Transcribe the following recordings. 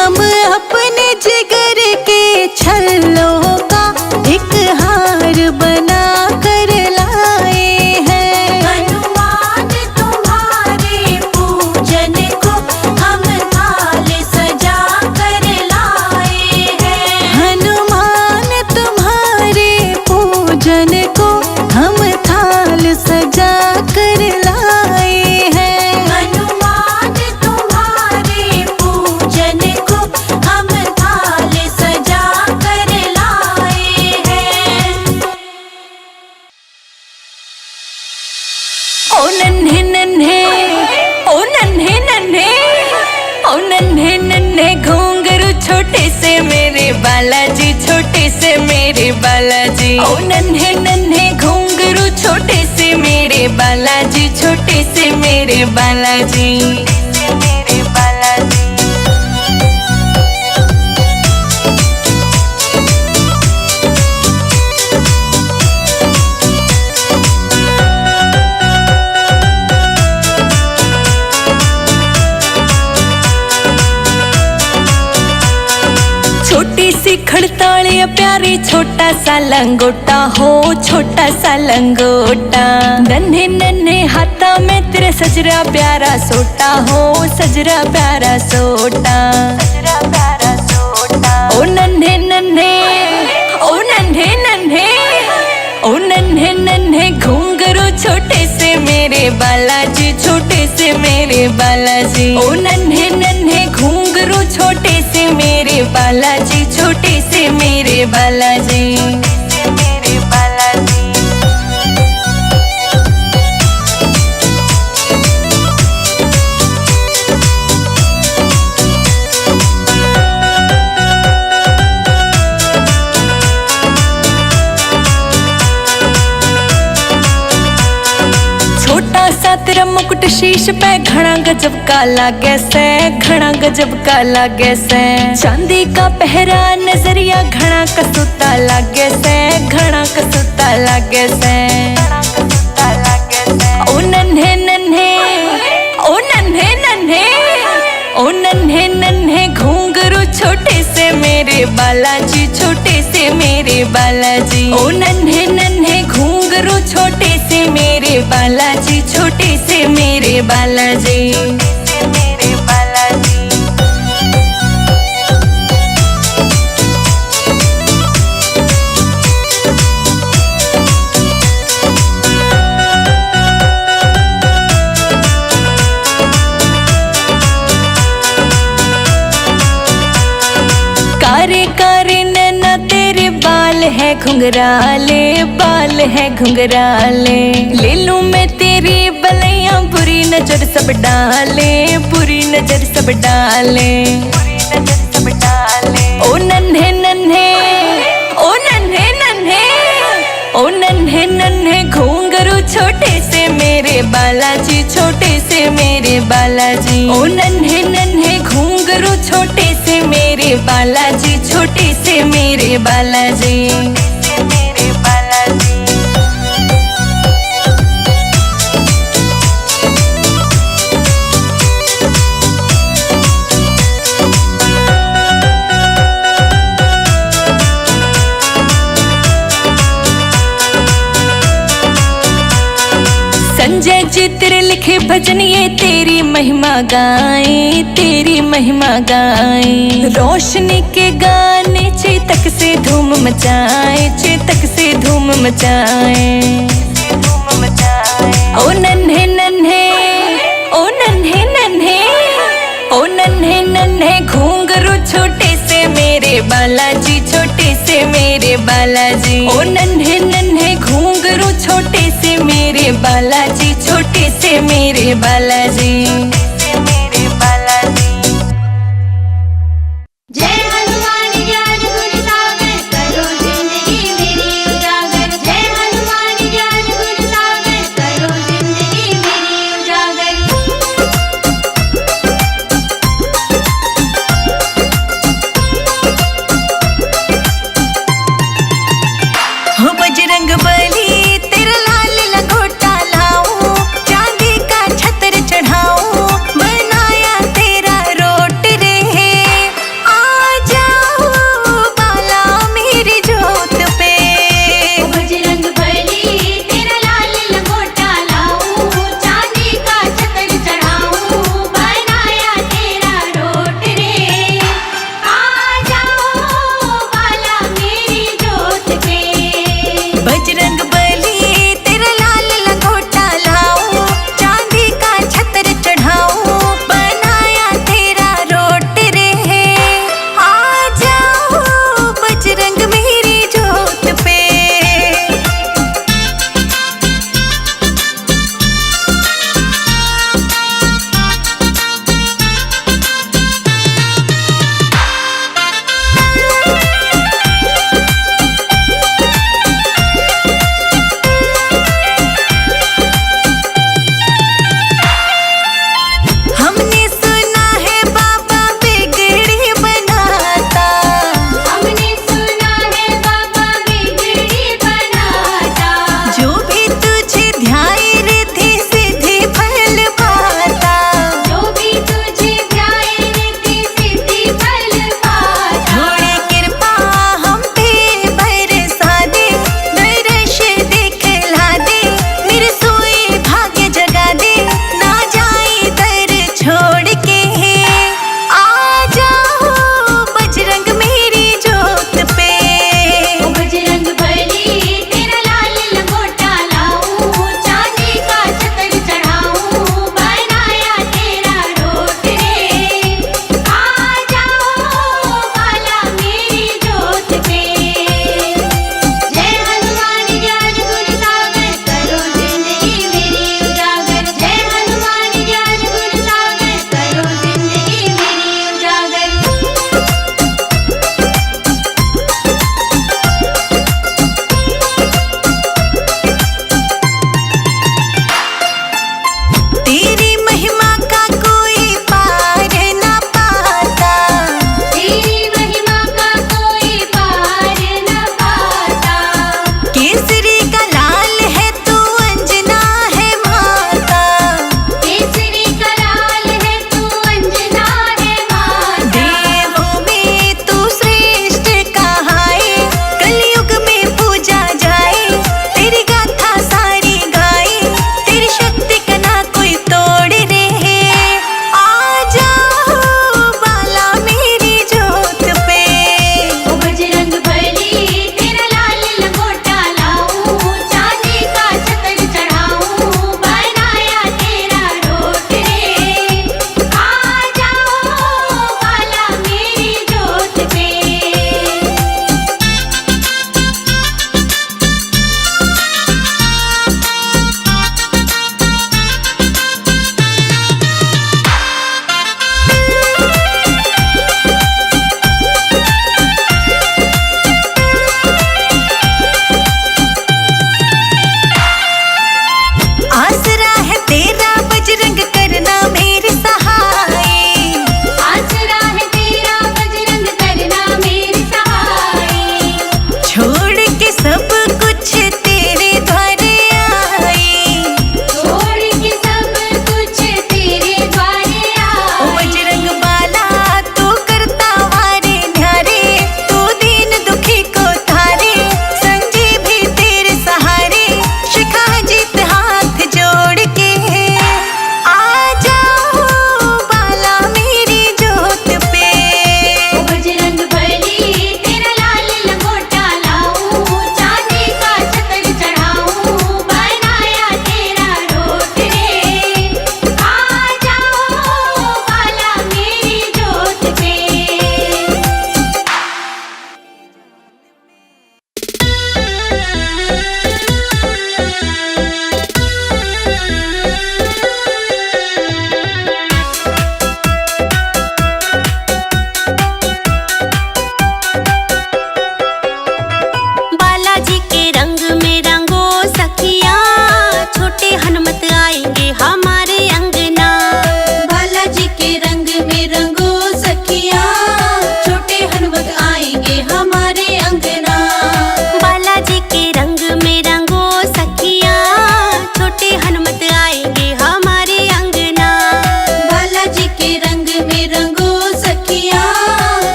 हम अपने जिगर के छल्लों का एक हार बना कर लाए हैं। हनुमान तुम्हारे पूजन को हम थाल सजा कर लाए हैं। हनुमान तुम्हारे पूजन को हम थाल सजा कर लाए हैं। हनुमान तुम्हारे पूजन को हम थाल सजा कर लाए हैं। ओ नन्हे नन्हे, ओ नन्हे नन्हे, ओ नन्हे नन्हे घुंघरू छोटे से मेरे बालाजी, छोटे से मेरे बालाजी। ओ नन्हे नन्हे घुंघरू छोटे से मेरे बालाजी, छोटे से मेरे बालाजी। मेरे बालाजी। छोटी सी खड़तालियाँ प्यारी छोटा सा लंगोटा हो, छोटा सा लंगोटा। नन्हे नन्हे हाथा में तेरे सजरा प्यारा सोटा हो, सजरा प्यारा सोटा। सजरा प्यारा सोटा। ओ नन्हे नन्हे, ओ नन्हे नन्हे, ओ नन्हे नन्हे घुंघरू छोटे से मेरे बालाजी, छोटे से मेरे बालाजी। ओ नन्हे नन्हे घुंघरू छोटे से मेरे बालाजी, छोटे से मेरे बालाजी। मेरे बालाजी। छोटा सा तेरा मुकुट शीश पे घना गजब का लागे से, घना गजब का लागे से। चांदी का पहरा नजरिया घना कसूता लागे से, घना कसूता लागे से। ओ नन्हे नन्हे, ओ नन्हे नन्हे, ओ नन्हे नन्हे घुंघरू छोटे से मेरे बालाजी, छोटे से मेरे बालाजी। ओ नन्हे नन्हे घुंघरू छोटे से मेरे बालाजी, छोटे से मेरे बालाजी। मेरे बालाजी। कारे कारे नैना तेरे बाल है घुंघराले, बाल है घुंघराले। ले लूं मैं तेरी बलैया बुरी नजर सब डाले, बुरी नजर सब डाले। बुरी नजर सब डाले। ओ नन्हे नन्हे, ओ नन्हे नन्हे, ओ नन्हे नन्हे घुंघरू छोटे से मेरे बालाजी, छोटे से मेरे बालाजी। ओ नन्हे नन्हे घुंघरू छोटे से मेरे बालाजी, छोटे से मेरे बालाजी। मेरे बालाजी। संजय जी तेरे लिखे भजन ये तेरी महिमा गाए, तेरी महिमा गाए। रोशनी के गाने चेतक से धूम मचाए, चेतक से धूम मचाए। ओ नन्हे नन्हे, ओ नन्हे नन्हे, ओ नन्हे नन्हे घुंघरू छोटे से मेरे बालाजी, छोटे से मेरे बालाजी। ओ नन्हे नन्हे घुंघरू छोटे से मेरे बालाजी, छोटे से मेरे बालाजी। मेरे बालाजी। जय हनुमान ज्ञान गुण सागर करो जिंदगी मेरी उजागर। जय हनुमान ज्ञान गुण सागर करो जिंदगी मेरी उजागर। हो बजरंग बली तेरा लाल लंगोटा लाऊं, चांदी का छत्र चढ़ाऊं।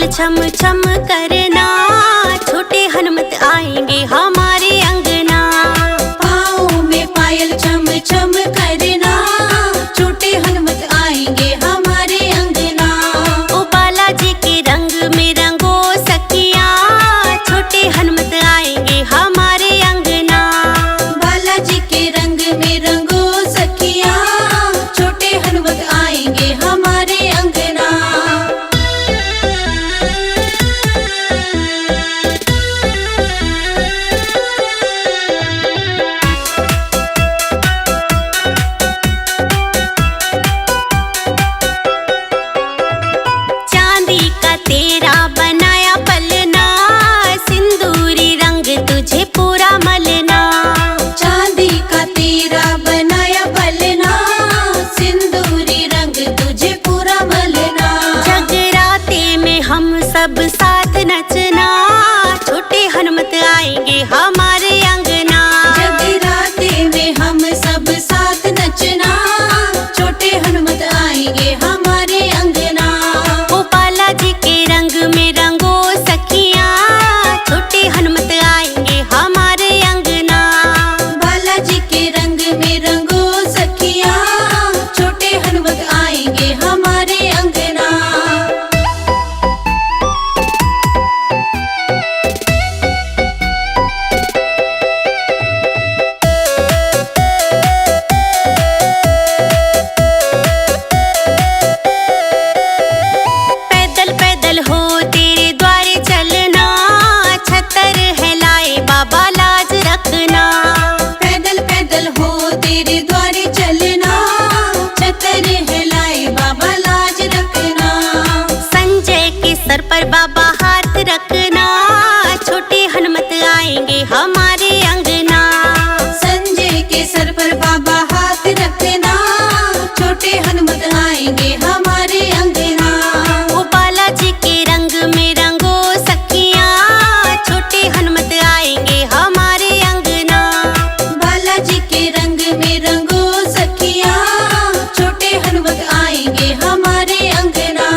पायल छम छम करना, छोटे हनुमत आएंगे हमारे अंगना। पाँव में पायल छम छम करना, छोटे हनुमत आएंगे हमारे अंगना। ओ बालाजी के रंग में रंगो सखिया, छोटे हनुमत आएंगे हमारे अंगना। बालाजी के रंग में रंगो सखिया, छोटे हनुमत आएंगे हमारे अंगना। चांदी का तेरा बनाया पलना, सिंदूरी रंग तुझे पूरा मलना। चांदी का तेरा बनाया पलना, सिंदूरी रंग तुझे पूरा मलना। जगराते में हम सब साथ नचना, छोटे हनुमत आएंगे हमारे अंगना। जगराते में हम सब साथ नचना, छोटे हनुमत आएंगे हमारे अंगना। ओ बालाजी के रंग में रंगो सखिया, छोटे हनुमत आएंगे हमारे अंगना। बालाजी के रंग में रंगो सखिया, छोटे हनुमत आएंगे हमारे अंगना। पैदल पैदल हो तेरे द्वारे चलना, छतर है लाए बाबा लाज रखना। पैदल पैदल हो तेरे द्वारे चलना, छतर है लाए बाबा लाज रखना। संजय के सर पर बाबा हाथ रखना, छोटे हनुमत आएंगे हमारे अंगना। संजय के सर पर बाबा हाथ रखना, छोटे हनुमत आएंगे हमारे अंगना। ओ बालाजी के रंग में रंगो सखिया, छोटे हनुमत आएंगे हमारे अंगना। बालाजी के रंग में रंगो सखिया, छोटे हनुमत आएंगे हमारे अंगना।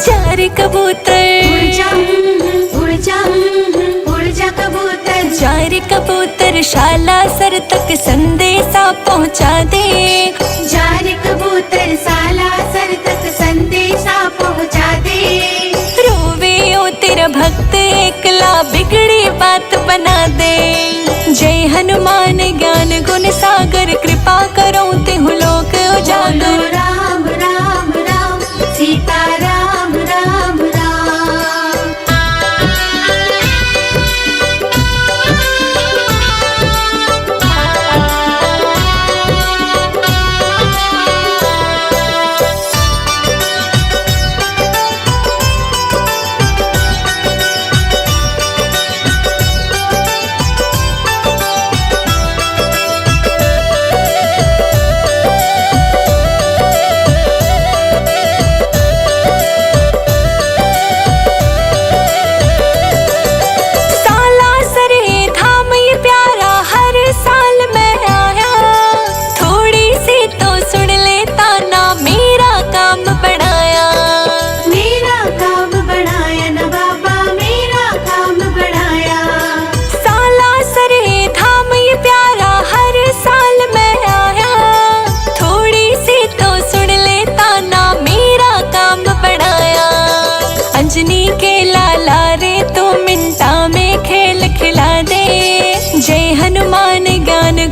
चार कबूतर उड़ जा उड़ जा कबूतर। चार कबूतर शाला सर तक संदेशा पहुंचा दे। चार कबूतर साला सर तक संदेशा पहुंचा दे। रोवे ओ तेरा भक्त एकला, बिगड़ी बात बना दे। जय हनुमान ज्ञान गुण सागर, कृपा करो तिहु लोक बोलो उजागर। राम राम राम, सीता राम राम राम।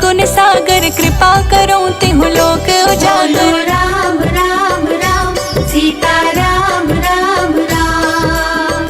गुण सागर कृपा करो तिहु लोक उजागर। बोलो राम राम राम सीता राम राम राम।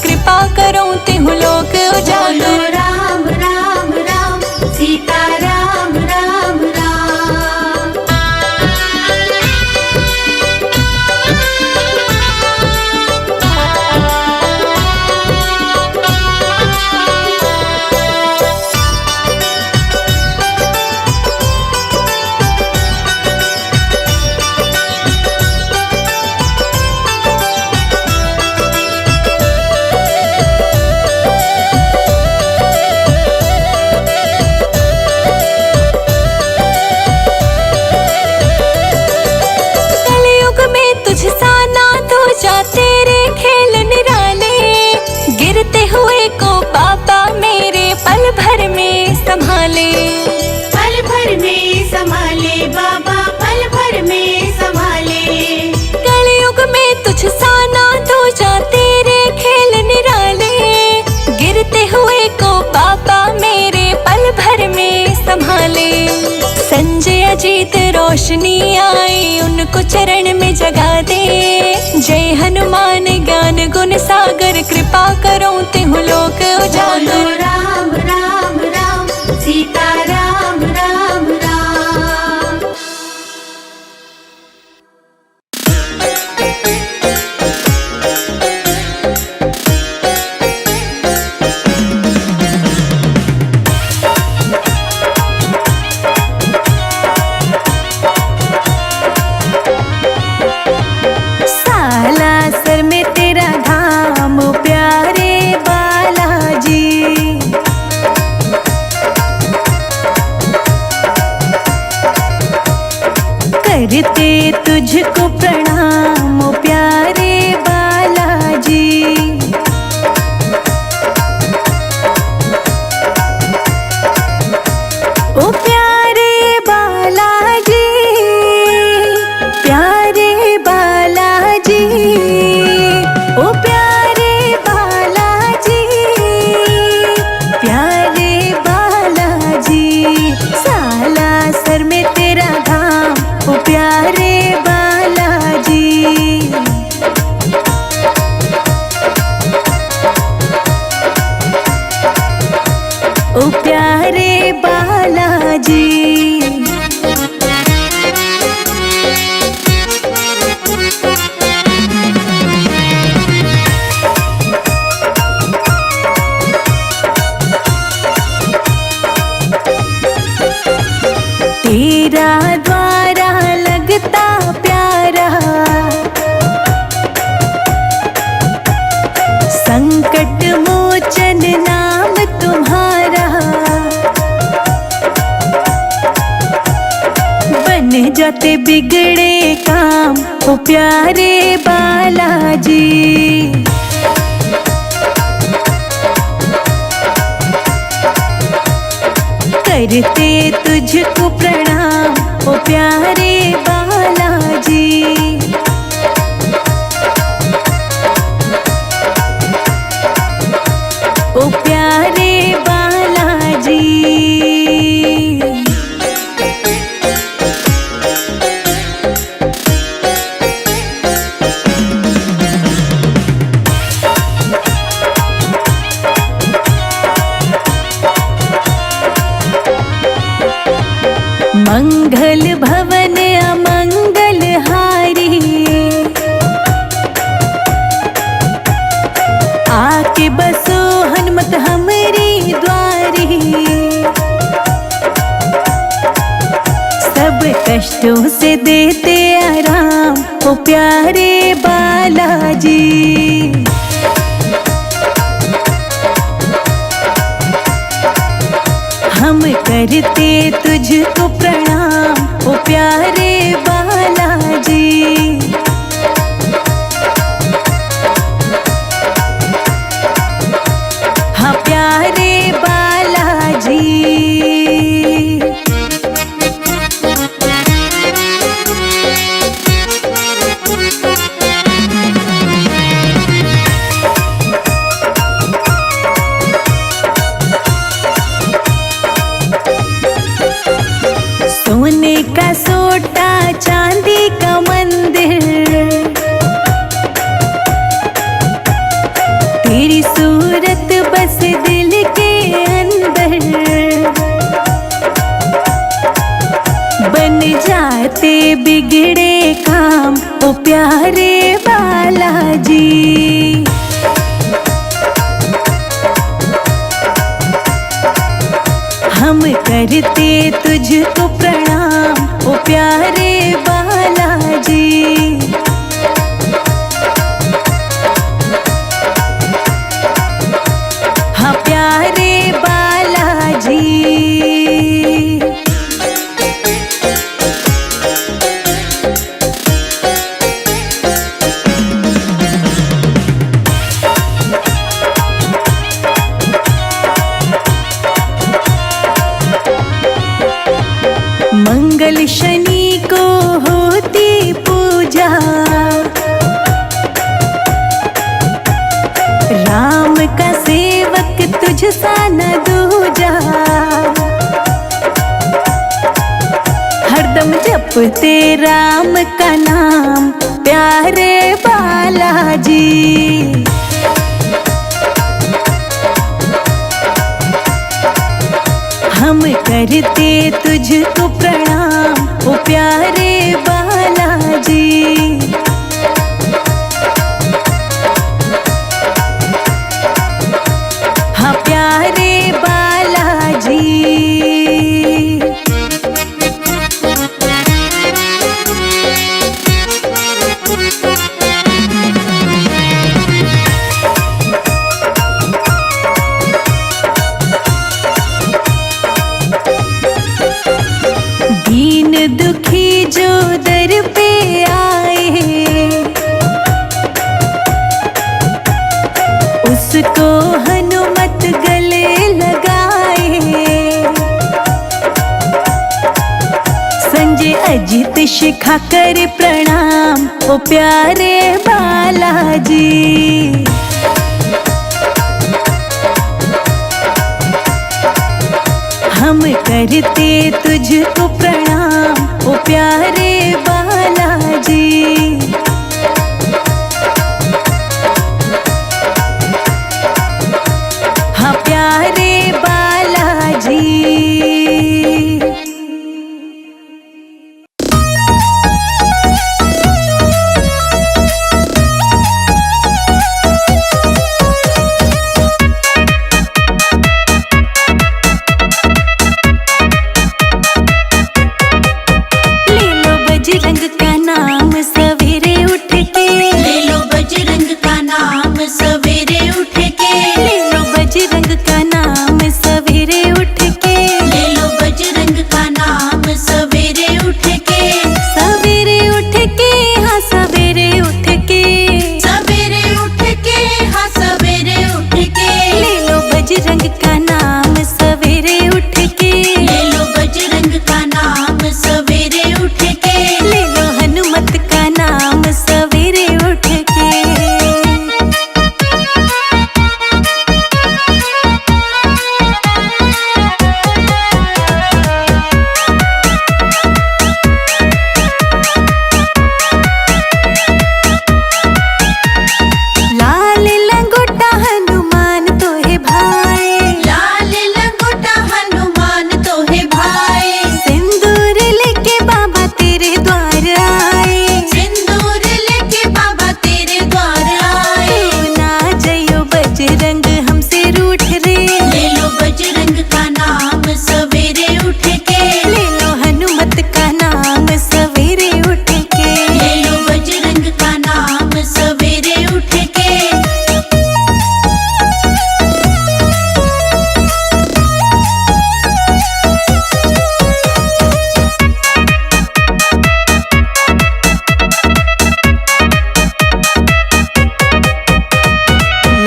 कृपा करो तिहु लोक बोलो उजागर। राम राम राम सीता राम राम राम। कलयुग में तुझसा ना दूजा, तेरे खेल निराले। गिरते हुए को बाबा मेरे पल भर में संभाले। पल भर में संभाले बाबा, पल भर में संभाले। कलयुग में तुझसा ना दूजा, तेरे खेल निराले। गिरते हुए को बाबा मेरे पल भर में संभाले। संजय अजीत रोशनी आई, उनको चरण में जगा दे। जय हनुमान ज्ञान गुण सागर, कृपा करो तिहु लोक बोलो उजागर। राम राम राम सीता राम राम राम। सालासर में तेरा धाम प्यारे बालाजी। करते तुझको प्रणाम प्यारे बालाजी। ओ प्यारे बालाजी, प्यारे बालाजी। ओ प्यारे बालाजी, प्यारे बालाजी। सालासर में तेरा धाम ओ प्यारे बालाजी। ओ प्यारे बालाजी। तेरा द्वारा लगता प्यारा, संकट मोचन नाम तुम्हारा। बन जाते बिगड़े काम ओ प्यारे बालाजी। करते तुझको प्रणाम ओ प्यारे बालाजी। ओ प्यारे बालाजी। मंगल भवन अमंगल हारी, आके बसो हनुमत हमरी द्वारी। सब कष्टों से देते आराम ओ प्यारे बालाजी। हम करते तुझको प्रणाम ओ प्यारे बालाजी। हाँ प्यारे बालाजी। बिगड़े काम ओ प्यारे बालाजी। हम करते तुझको प्रणाम ओ प्यारे बालाजी। हाँ प्यारे बालाजी। मंगल शनि को होती पूजा, राम का सेवक तुझ सा न दूजा। हरदम जपते राम का नाम प्यारे बालाजी। हम करते तुझको प्रणाम ओ प्यारे बालाजी। हाँ प्यारे बालाजी। दीन दुखी जो दर पे आए, उसको हनुमत गले लगाए। संजय अजित शिखा कर प्रणाम ओ प्यारे बालाजी। हम करते तुझको प्रणाम ओ प्यारे बालाजी। हाँ प्यारे बालाजी। बजरंग का नाम सवेरे उठ के, ले लो बजरंग का नाम सवेरे उठ के, ले लो बजरंग का नाम सवेरे उठ के, ले लो बजरंग का नाम सवेरे उठ के, सवेरे उठ के हाँ सवेरे उठ के, सवेरे उठ के हाँ सवेरे उठ के, ले लो बजरंग का नाम सवेरे उठ के, ले लो बजरंग का नाम सवेरे उठ के, ले लो हनुमत का नाम सवेरे उठ के। लाल लंगोटा हनुमान तो है भाई, लाल लंगोटा हनुमान तो है भाई, सिंदूर लेके बाबा तेरे द्वार आए, सिंदूर लेके बाबा तेरे द्वार आए। तू ना जयो बजरंग हमसे रूठ रे, ले लो बजरंग का नाम सवेरे उठ के, ले लो हनुमत का नाम सवेरे उठ के, ले लो बजरंग का नाम सवेरे उठ के।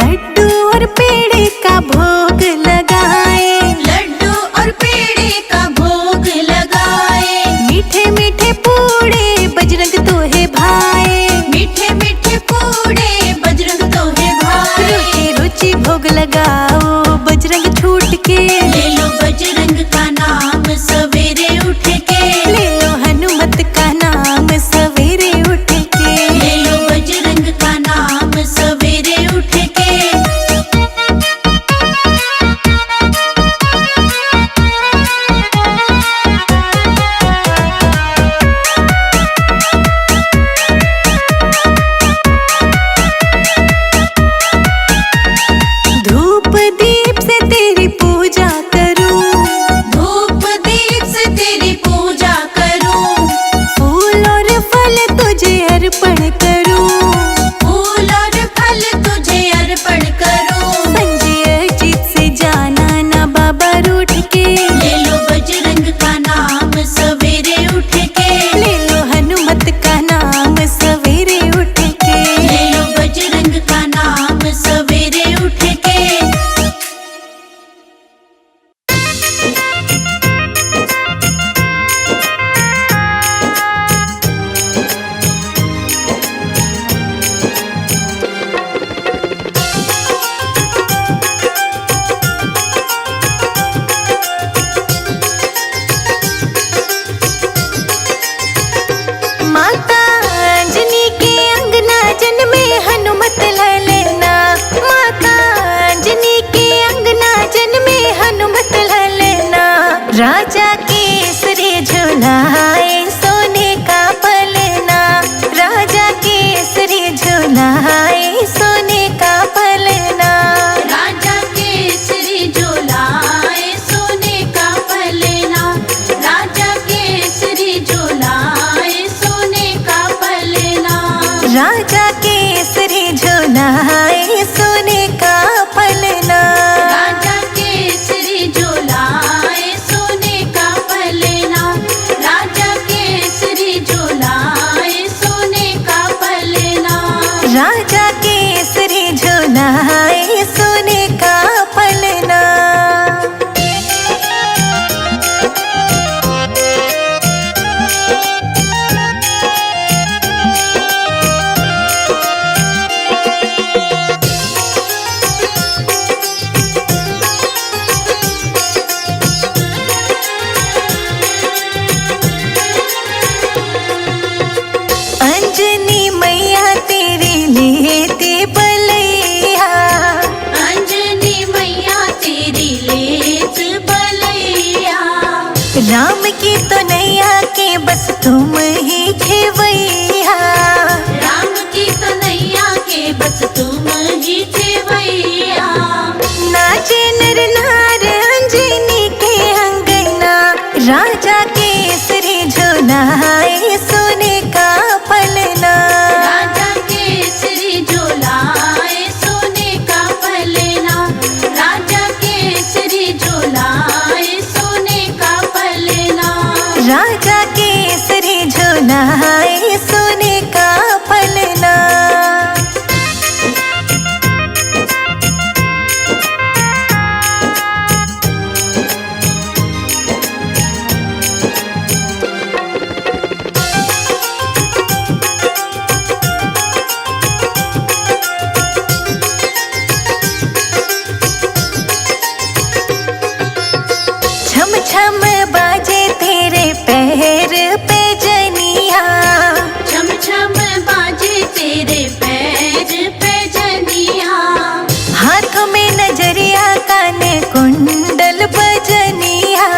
लड्डू और पेड़े का भोग लगाए, लड्डू और पेड़े का भोग लगाए, मीठे मीठे पूड़े बजरंग तो है भाई, मीठे मीठे पूड़े बजरंग तो है भाई। रुचि रुचि भोग लगाओ बजरंग छूट के, ले लो बजरंग का नाम सवेरे उठ के, ले लो हनुमत का नाम सवेरे उठ के, ले लो बजरंग का नाम सवेरे उठ के। राम की तो नैया के बस तुम ही खेवैया। राम की कन्हैया के बस तुम ही खेवैया। नाचे नर नार अंजनी के अंगना, राजा केसरी झुलाए सोने का पलना। राजा केसरी झुलाए सोने का पलना। राजा केसरी झुलाए सोने का पलना। राजा केसरी झुलाए सोने का पलना। छम छम बाजे तेरे पैर पे जनिया। छम छम बाजे तेरे पैर पे जनिया। हाथों में नजरिया कान कुंडल बजनिया।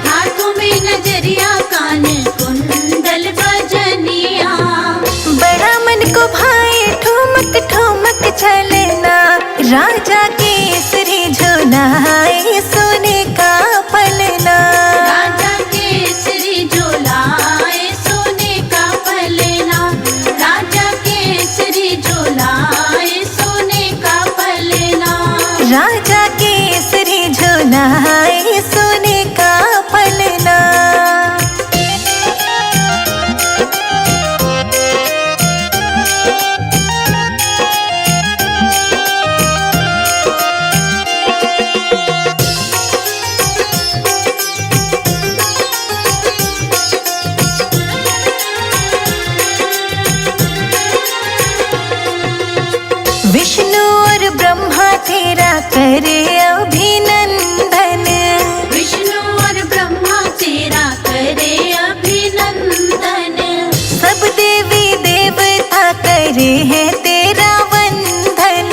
हाथों में नजरिया कान कुंडल बजनिया। बड़ा मन को भाई ठुमक ठुमक चलना, राजा केसरी झुलाए सोने का पलना। राजा केसरी झुलाए सोने का पलना। राजा केसरी झुलाए सोने का पलना। राजा केसरी झुलाए सोने का पलना। विष्णु और ब्रह्मा तेरा करे अभिनंदन। विष्णु और ब्रह्मा तेरा करे अभिनंदन। सब देवी देवता करे हैं तेरा वंदन।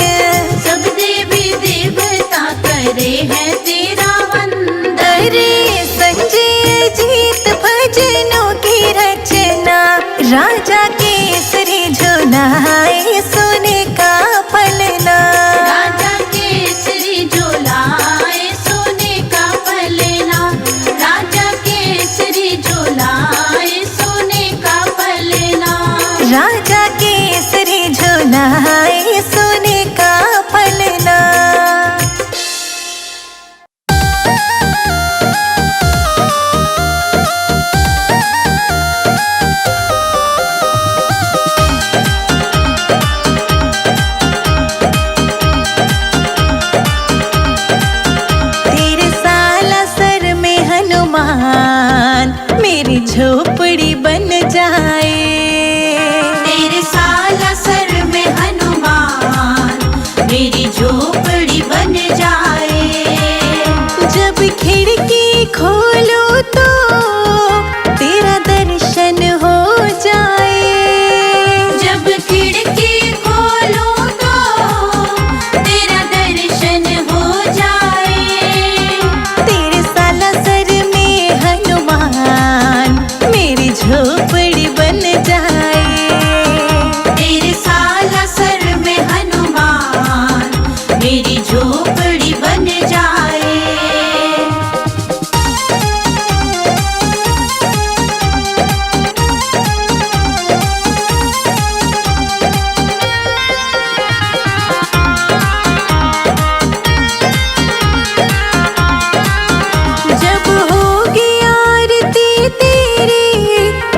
सब देवी देवता करे हैं तेरा वंदन। अरे संजय जीत भजनों की रचना, राजा केसरी झुलाए सोने का पलना। राजा केसरी झुलाए सोने का पलना। राजा केसरी झुलाए सोने का पलना। राजा केसरी झुलाए सोने का पलना। तेरे साला सर में हनुमान, मेरी झोपड़ी बन जाए। तेरे साला सर में हनुमान, मेरी झोपड़ी बन जाए। जब खिड़की खोलो तो तेरा दर्शन हो जाए। जब खिड़की खोलो तो तेरा दर्शन हो जाए। तेरे साला सर में हनुमान, मेरी झोपड़ी बन जाए। तेरे साला सर में हनुमान, मेरी झोपड़ी बन जाए। जब होगी आरती तेरी,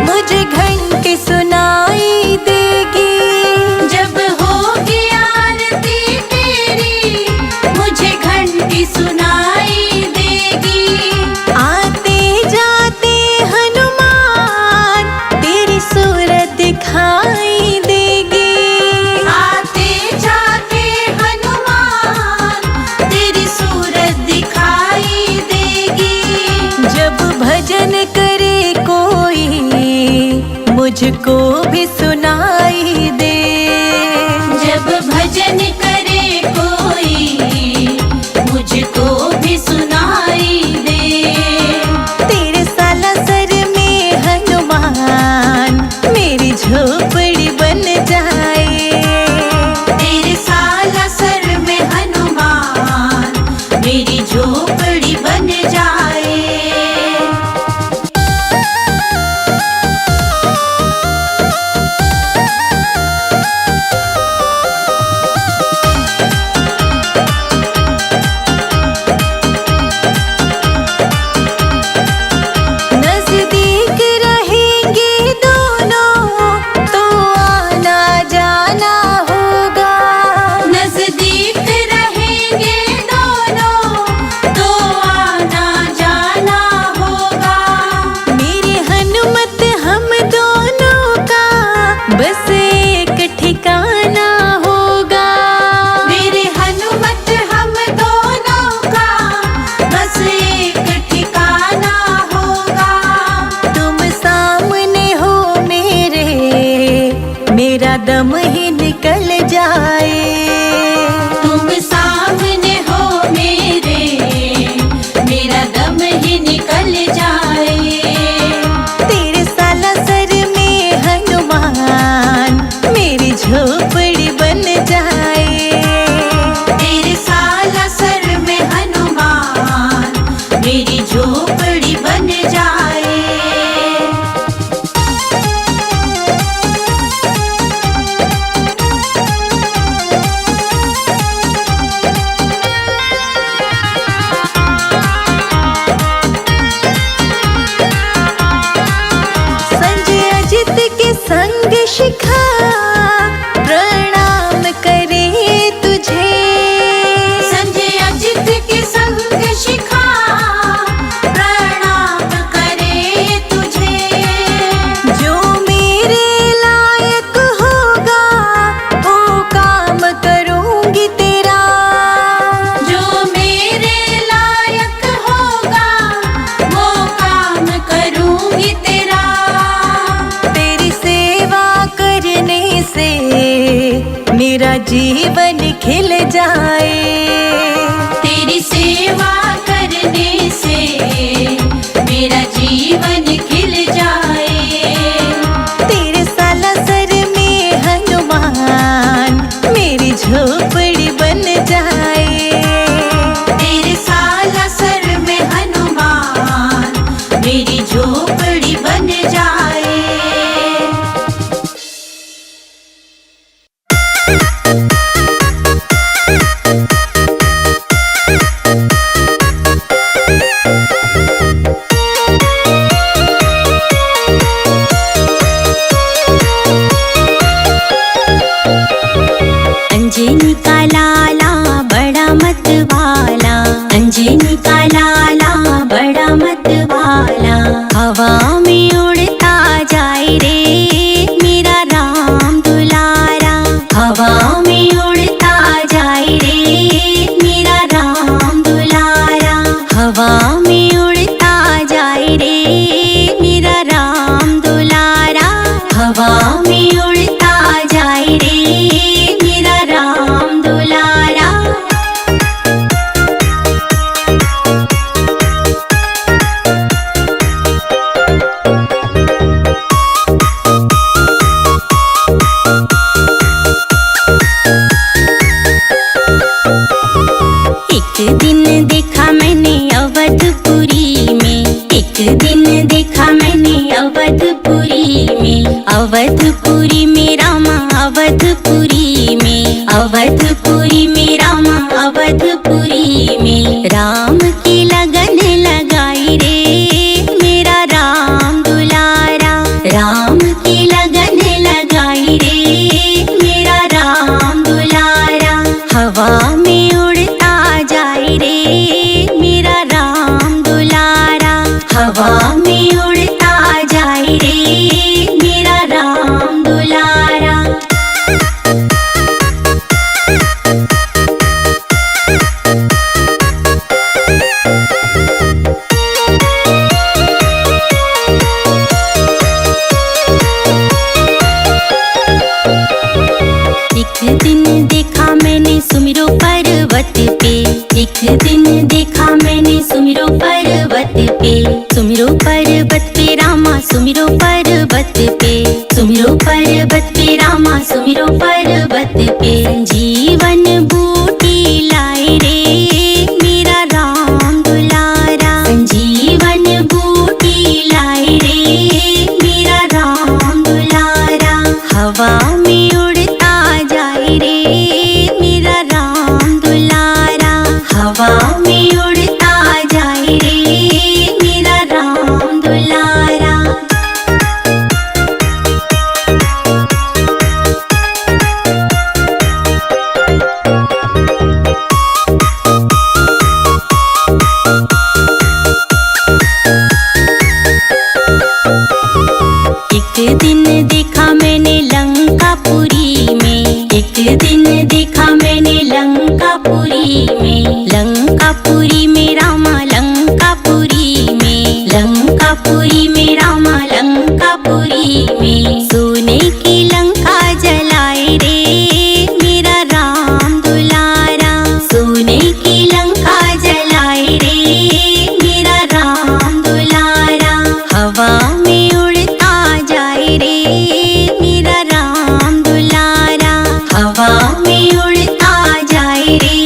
मुझे घंटी सुनाई देगी। जब होगी आरती तेरी, मुझे घंटी सुनाई देगी। आते जाते हनुमान, तेरी सूरत दिखाई देगी। आते जाते हनुमान, तेरी सूरत दिखाई देगी। जब भजन करे कोई, मुझको भी सुनाई दे। जब भजन करे कोई, मुझको भी सुनाई दे। तेरे जाए। तेरी सेवा करने से मेरा जीवन खिल जाए। तेरे सालासर में हनुमान मेरी झोपड़ी बन जाए। तेरे सालासर में हनुमान मेरी झोपड़ी बन जाए। अंजनी का लाला बड़ा मतवाला, अंजनी का लाला बड़ा मतवाला। हवा में उड़ता जाए रे मेरा राम दुलारा, हवा में उड़ता जाए रे मेरा राम दुलारा, हवा में उड़ता जाए रे मेरा राम दुलारा, हवा में उड़ता जाए रे मेरा राम दुलारा। एक दिन देखा मैंने अवधपुरी में, एक दिन देखा मैंने अवधपुरी में, अवधपुरी में रामा अवधपुरी में, अवधपुरी में रामा अवधपुरी में। राम की लगन लगाई रे मेरा राम दुलारा, राम की लगन लगाई रे मेरा राम दुलारा। हवा में उड़ता जाए रे मेरा राम दुलारा, हवा में उड़ता जाए रे मेरा राम दुलारा। एक दिन देखा मैंने सुमिरो पर्वत पे, एक दिन देखा मैंने सुमिरो पर्वत पे, सुमिरो पर्वत पे रामा सुमिरो पर्वत पे, सुमिरो पर्वत पे रामा सुमिरो पर्वत पे। संजीवन बूटी लाए रे मेरा राम दुलारा, संजीवन बूटी लाए रे मेरा राम दुलारा। हवा में उड़ता जाए रे मेरा राम दुलारा, हवा में उड़ता जाए रे मेरा राम दुलारा। एक दिन देखा मैंने लंकापुरी में, एक दिन देखा मैंने लंकापुरी में, लंकापुरी में रामा लंकापुरी में, लंकापुरी में रामा लंकापुरी में। सोने की लंका जलाए रे मेरा राम दुलारा, सोने की लंका जलाए रे मेरा राम दुलारा। हवा में उड़ता जाए रे मेरा राम दुलारा, हवा में उड़ता जाए रे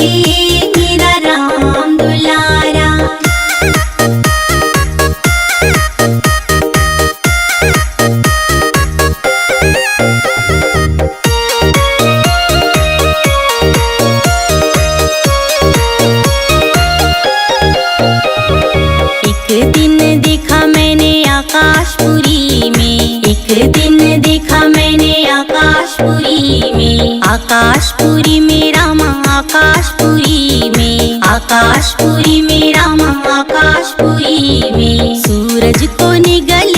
मेरा राम दुलारा। एक दिन देखा मैंने आकाशपुरी में, एक दिन देखा मैंने आकाशपुरी में, आकाशपुरी में रामा आकाशपुरी में, आकाशपुरी में रामा आकाशपुरी में। सूरज को निगल